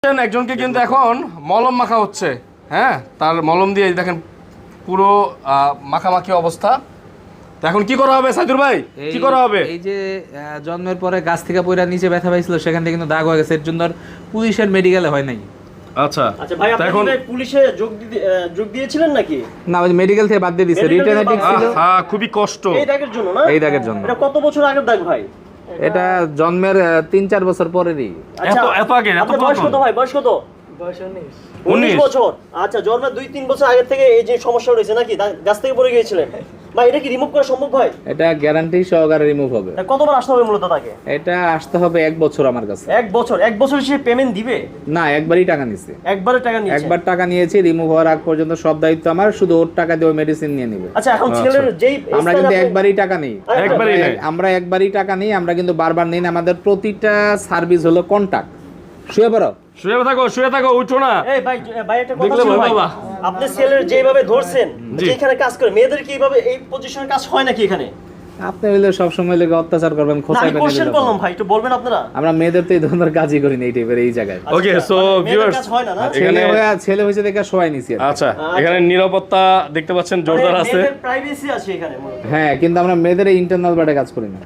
একজনকে কিন্তু এখন মলম মাখা হচ্ছে। হ্যাঁ, তার মলম দিয়ে দেখেন পুরো মাখামাখি অবস্থা। তো এখন কি করা হবে সাইদুর ভাই, কি করা হবে? এই যে জন্মের পরে গাছ থেকে পয়রা নিচে ব্যথা পাইছিল, সেখান থেকে কিন্তু দাগ হয়ে গেছে। এর জন্য পুলিশের মেডিকেলে হয় নাই। আচ্ছা আচ্ছা ভাই, আপনি এখন কি পুলিশে যোগ দিয়েছিলেন নাকি? না, ওই মেডিকেল থেকে বাদ দিয়ে দিছে। Medical থেকে রিটেনেটিক বাদ ছিল হ্যাঁ, খুবই কষ্ট। এই দাগের জন্য না? এই দাগের জন্য। এটা কত বছর আগের দাগ ভাই? এটা জন্মের 3-4 বছর পরেরই। আচ্ছা, এত আগে, এত আপনার বয়স কত ভাই? বয়স কত? বয়স 19 বছর। আচ্ছা, জন্মের 2-3 বছর আগে থেকে এই যে সমস্যা রয়েছে নাকি, গাছ থেকে পড়ে গিয়েছিলেন ভাই, এটা কি রিমুভ করা সম্ভব ভাই? এটা গ্যারান্টি সহকারে রিমুভ হবে। এটা কতবার আসতে হবে মূলত তাকে? এটা আসতে হবে 1 বছর আমার কাছে। 1 বছর সে পেমেন্ট দিবে? না, একবারই টাকা নিছে। একবারে টাকা নিয়েছে? একবার টাকা নিয়েছি, রিমুভ হওয়ার আগ পর্যন্ত সব দায়িত্ব আমার, শুধু ওর টাকা দিয়ে ওই মেডিসিন নিয়ে নেবে। আচ্ছা, এখন ছেলের যেই আমরা কিন্তু একবারই টাকা নেই। একবারই নেই। আমরা একবারই টাকা নেই, আমরা কিন্তু বারবার নেই না। আমাদের প্রতিটা সার্ভিস হলো কন্টাক্ট। শুয়ে থাকো, উঠো না। এই ভাই, ভাই একটা কথা দেখলে ছিল ভয় ভাই। পাবা। আপনি ছেলের যেভাবে ধরছেন, জি। যেখানে কাজ করে মেয়েদের কি এইভাবে এই পজিশনে কাজ হয় নাকি এখানে? আপনি হইলে সবসময় লেগে অত্যাচার করবেন, না, আমি খোঁচাইবেন। কোশ্চেন করলাম ভাই, একটু বলবেন আপনারা। আমরা মেয়েদের তো এই ধরনের কাজই করি না এই টাইপের এই জায়গায়। ওকে, সো মানে মেয়েদের ভিউয়ার্স, কাজ হয় না না? ছেলে হয়েছে দেখে সবাই নিছি আর কি। আচ্ছা, এখানে নিরাপত্তা দেখতে পাচ্ছেন জোরদার আছে। প্রাইভেসি আছে এখানে মূলত। হ্যাঁ, কিন্তু আমরা মেয়েদের ইন্টারনাল বাড়ে কাজ করি না।